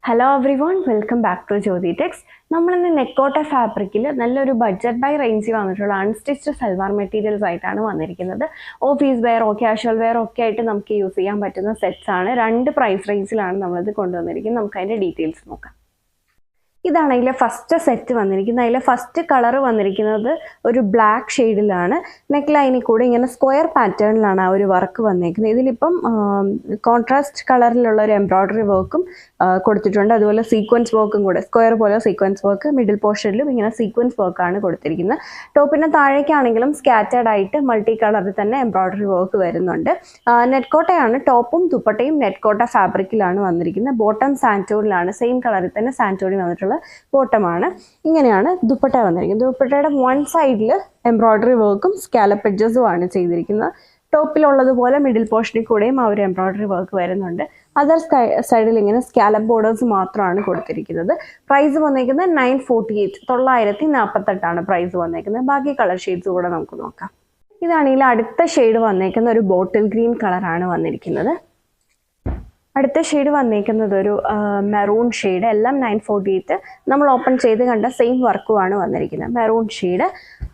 Hello everyone, welcome back to Jyothi Tex. നമ്മളിന്ന് നെക്കോട്ട ഫാബ്രിക്കിൽ നല്ലൊരു ബഡ്ജറ്റ് ബൈ റേഞ്ചിൽ വന്നിട്ടുള്ള അൺസ്റ്റിച്ച്ഡ് സൽവാർ മെറ്റീരിയൽസ് ആയിട്ടാണ് വന്നിരിക്കുന്നത്. ഓഫീസ് വെയർ കാഷ്വൽ വെയർ ഒക്കെ ആയിട്ട് നമുക്ക് യൂസ് ചെയ്യാൻ പറ്റുന്ന സെറ്റ്സ് ആണ്. 2 പ്രൈസ് റേഞ്ചിലാണ് നമ്മളിത് കൊണ്ടുവന്നിരിക്കുന്നത്. നമുക്ക് അതിൻ്റെ ഡീറ്റെയിൽസ് നോക്കാം. ഇതാണ് അതിലെ ഫസ്റ്റ് സെറ്റ് വന്നിരിക്കുന്നത്. അതിലെ ഫസ്റ്റ് കളർ വന്നിരിക്കുന്നത് ഒരു ബ്ലാക്ക് ഷെയ്ഡിലാണ്. നെക്ക് ലൈനിൽ കൂടെ ഇങ്ങനെ സ്ക്വയർ പാറ്റേണിലാണ് ആ ഒരു വർക്ക് വന്നിരിക്കുന്നത്. ഇതിലിപ്പം കോൺട്രാസ്റ്റ് കളറിലുള്ള ഒരു എംബ്രോയ്ഡറി വർക്കും കൊടുത്തിട്ടുണ്ട്. അതുപോലെ സീക്വൻസ് വർക്കും കൂടെ, സ്ക്വയർ പോലെ സീക്വൻസ് വർക്ക്, മിഡിൽ പോർഷനിലും ഇങ്ങനെ സീക്വൻസ് വർക്കാണ് കൊടുത്തിരിക്കുന്നത്. ടോപ്പിൻ്റെ താഴേക്കാണെങ്കിലും സ്കാറ്റേർഡ് ആയിട്ട് മൾട്ടി കളറിൽ തന്നെ എംബ്രോയ്ഡറി വർക്ക് വരുന്നുണ്ട്. നെറ്റ്കോട്ടയാണ്. ടോപ്പും ദുപ്പട്ടയും നെറ്റ്കോട്ട ഫാബ്രിക്കിലാണ് വന്നിരിക്കുന്നത്. ബോട്ടം സാൻറ്റോണിലാണ്, സെയിം കളറിൽ തന്നെ സാൻറ്റോണി വന്നിട്ടുള്ള ബോട്ടമാണ്. ഇങ്ങനെയാണ് ദുപ്പട്ട വന്നിരിക്കുന്നത്. ദുപ്പട്ടയുടെ വൺ സൈഡിൽ എംബ്രോയ്ഡറി വർക്കും സ്കാലപ്പ് എഡ്ജസും ആണ് ചെയ്തിരിക്കുന്നത്. ടോപ്പിലുള്ളതുപോലെ മിഡിൽ പോർഷനിൽ കൂടെയും ആ ഒരു എംബ്രോയ്ഡറി വർക്ക് വരുന്നുണ്ട്. അതർ സൈഡിൽ ഇങ്ങനെ സ്കാലപ്പ് ബോർഡേഴ്സ് മാത്രമാണ് കൊടുത്തിരിക്കുന്നത്. പ്രൈസ് വന്നിരിക്കുന്നത് 948, 948 പ്രൈസ് വന്നിരിക്കുന്നത്. ബാക്കി കളർ ഷെയ്ഡ്സ് കൂടെ നമുക്ക് നോക്കാം. ഇതാണെങ്കിൽ അടുത്ത ഷെയ്ഡ് വന്നിരിക്കുന്ന ഒരു ബോട്ടിൽ ഗ്രീൻ കളറാണ് വന്നിരിക്കുന്നത്. അടുത്ത ഷെയ്ഡ് വന്നിരിക്കുന്നത് ഒരു മെറൂൺ ഷെയ്ഡ്. എല്ലാം 948. നമ്മൾ ഓപ്പൺ ചെയ്ത് കണ്ട സെയിം വർക്കുമാണ് വന്നിരിക്കുന്നത്. Maroon shade.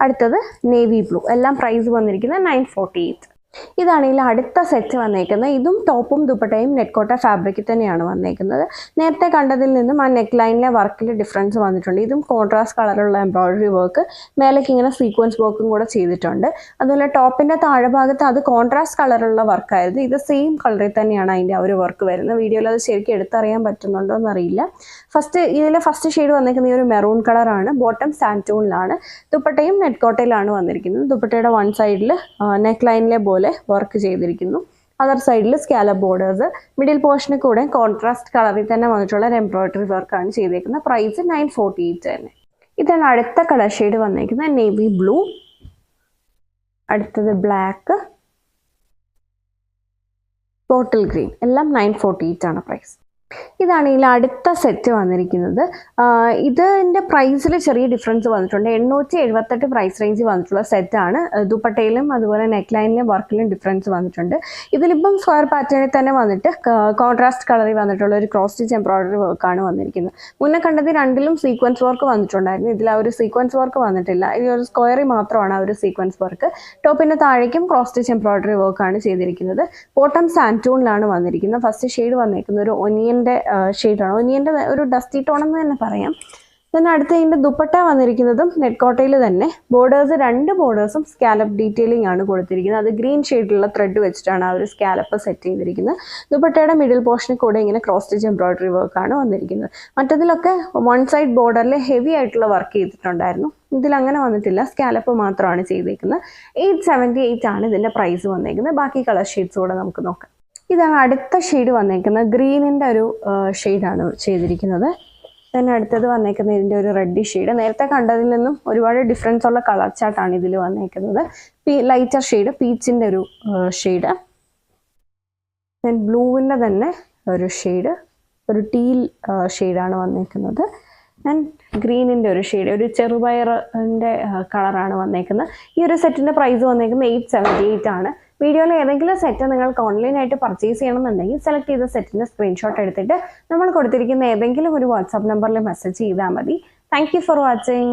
അടുത്തത് നേവി ബ്ലൂ. എല്ലാം പ്രൈസ് വന്നിരിക്കുന്നത് 948. ഇതാണെങ്കിൽ അടുത്ത സെറ്റ് വന്നേക്കുന്നത്. ഇതും ടോപ്പും ദുപ്പട്ടയും നെറ്റ്കോട്ട ഫാബ്രിക്കിൽ തന്നെയാണ് വന്നേക്കുന്നത്. നേരത്തെ കണ്ടതിൽ നിന്നും ആ നെക്ക് ലൈനിലെ വർക്കിൽ ഡിഫറൻസ് വന്നിട്ടുണ്ട്. ഇതും കോൺട്രാസ്റ്റ് കളറുള്ള എംബ്രോയ്ഡറി വർക്ക്, മേലേക്ക് ഇങ്ങനെ സീക്വൻസ് വർക്കും കൂടെ ചെയ്തിട്ടുണ്ട്. അതുപോലെ ടോപ്പിൻ്റെ താഴെ ഭാഗത്ത് അത് കോൺട്രാസ്റ്റ് കളറുള്ള വർക്കായിരുന്നു. ഇത് സെയിം കളറിൽ തന്നെയാണ് അതിൻ്റെ ആ ഒരു വർക്ക് വരുന്നത്. വീഡിയോയിൽ അത് ശരിക്കും എടുത്തറിയാൻ പറ്റുന്നുണ്ടോ എന്നറിയില്ല. ഇതിലെ ഫസ്റ്റ് ഷെയ്ഡ് വന്നിരിക്കുന്നത് ഈ ഒരു മെറൂൺ കളറാണ്. ബോട്ടം സാൻറ്റൂണിലാണ്. ദുപ്പട്ടയും നെറ്റ്കോട്ടയിലാണ് വന്നിരിക്കുന്നത്. ദുപ്പട്ടയുടെ വൺ സൈഡിൽ നെക്ക് ലൈനിലെ പോലെ വർക്ക് ചെയ്തിരിക്കുന്നു. അതർ സൈഡിൽ സ്കാലപ്പ് ബോർഡേഴ്സ്, മിഡിൽ പോർഷനിൽ കൂടെ കോൺട്രാസ്റ്റ് കളറിൽ തന്നെ വന്നിട്ടുള്ള ഒരു എംബ്രോയ്ഡറി വർക്കാണ് ചെയ്തേക്കുന്നത്. പ്രൈസ് 948 തന്നെ. ഇതാണ് അടുത്ത കളർ ഷെയ്ഡ് വന്നിരിക്കുന്നത്. Navy blue. അടുത്തത് ബ്ലാക്ക്, ബോട്ടിൽ ഗ്രീൻ. എല്ലാം 948 പ്രൈസ്. ഇതാണ് ഇതിൽ അടുത്ത സെറ്റ് വന്നിരിക്കുന്നത്. ഇതിൻ്റെ പ്രൈസിൽ ചെറിയ ഡിഫറൻസ് വന്നിട്ടുണ്ട്. 878 പ്രൈസ് റേഞ്ച് വന്നിട്ടുള്ള സെറ്റാണ്. ദുപ്പട്ടയിലും അതുപോലെ നെക്ക് ലൈനിലും വർക്കിലും ഡിഫറൻസ് വന്നിട്ടുണ്ട്. ഇതിലിപ്പം സ്ക്വയർ പാറ്റേണിൽ തന്നെ വന്നിട്ട് കോൺട്രാസ്റ്റ് കളറിൽ വന്നിട്ടുള്ള ഒരു ക്രോസ് സ്റ്റിച്ച് എംബ്രോയ്ഡറി വർക്കാണ് വന്നിരിക്കുന്നത്. മുന്നേ കണ്ടത് രണ്ടിലും സീക്വൻസ് വർക്ക് വന്നിട്ടുണ്ടായിരുന്നു. ഇതിൽ ആ ഒരു സീക്വൻസ് വർക്ക് വന്നിട്ടില്ല. ഈ ഒരു സ്ക്വയറിൽ മാത്രമാണ് ആ ഒരു സീക്വൻസ് വർക്ക്. ടോപ്പിൻ്റെ താഴേക്കും ക്രോസ് സ്റ്റിച്ച് എംബ്രോയ്ഡറി വർക്കാണ് ചെയ്തിരിക്കുന്നത്. ബോട്ടം സാൻറ്റൂണിലാണ് വന്നിരിക്കുന്നത്. ഫസ്റ്റ് ഷെയ്ഡ് വന്നിരിക്കുന്നത് ഒരു ഒനിയൻ ഷെയ്ഡാണ്. ഒനിയൻ്റെ ഒരു ഡസ്റ്റി ടോൺ എന്ന് തന്നെ പറയാം. പിന്നെ അടുത്ത ഇതിൻ്റെ ദുപ്പട്ട വന്നിരിക്കുന്നതും നെറ്റ്കോട്ടയിൽ തന്നെ. ബോർഡേഴ്സ് 2 ബോർഡേഴ്സും സ്കാലപ്പ് ഡീറ്റെയിലിംഗ് ആണ് കൊടുത്തിരിക്കുന്നത്. അത് ഗ്രീൻ ഷെയ്ഡിലുള്ള ത്രെഡ് വെച്ചിട്ടാണ് ആ ഒരു സ്കാലപ്പ് സെറ്റ് ചെയ്തിരിക്കുന്നത്. ദുപ്പട്ടയുടെ മിഡിൽ പോർഷനിൽ കൂടെ ഇങ്ങനെ ക്രോസ് സ്റ്റിച്ച് എംബ്രോയ്ഡറി വർക്കാണ് വന്നിരിക്കുന്നത്. മറ്റതിലൊക്കെ വൺ സൈഡ് ബോർഡറിൽ ഹെവി ആയിട്ടുള്ള വർക്ക് ചെയ്തിട്ടുണ്ടായിരുന്നു. ഇതിലങ്ങനെ വന്നിട്ടില്ല, സ്കാലപ്പ് മാത്രമാണ് ചെയ്തിരിക്കുന്നത്. 878 ഇതിൻ്റെ പ്രൈസ് വന്നിരിക്കുന്നത്. ബാക്കി കളർ ഷെയ്ഡ്സ് കൂടെ നമുക്ക് നോക്കാം. ഇതാണ് അടുത്ത ഷെയ്ഡ് വന്നേക്കുന്നത്. ഗ്രീനിൻ്റെ ഒരു ഷെയ്ഡാണ് ചെയ്തിരിക്കുന്നത്. പിന്നെ അടുത്തത് വന്നേക്കുന്നത് ഇതിൻ്റെ ഒരു റെഡ് ഷെയ്ഡ്. നേരത്തെ കണ്ടതിൽ നിന്നും ഒരുപാട് ഡിഫറൻസ് ഉള്ള കളർ ചാർട്ടാണ് ഇതിൽ വന്നേക്കുന്നത്. ലൈറ്റർ ഷെയ്ഡ്, പീച്ചിൻ്റെ ഒരു ഷെയ്ഡ്. ദെൻ ബ്ലൂവിൻ്റെ തന്നെ ഒരു ഷെയ്ഡ്, ഒരു ടീൽ ഷെയ്ഡാണ് വന്നേക്കുന്നത്. ആൻഡ് ഗ്രീനിൻ്റെ ഒരു ഷെയ്ഡ്, ഒരു ചെറുപയറിൻ്റെ കളറാണ് വന്നേക്കുന്നത്. ഈ ഒരു സെറ്റിൻ്റെ പ്രൈസ് വന്നേക്കുന്നത് 878 വീഡിയോയിൽ ഏതെങ്കിലും സെറ്റ് നിങ്ങൾക്ക് ഓൺലൈനായിട്ട് പർച്ചേസ് ചെയ്യണമെന്നുണ്ടെങ്കിൽ സെലക്ട് ചെയ്ത സെറ്റിൻ്റെ സ്ക്രീൻഷോട്ട് എടുത്തിട്ട് നമ്മൾ കൊടുത്തിരിക്കുന്ന ഏതെങ്കിലും ഒരു വാട്സാപ്പ് നമ്പറിൽ മെസ്സേജ് ചെയ്താൽ മതി. Thank you for watching.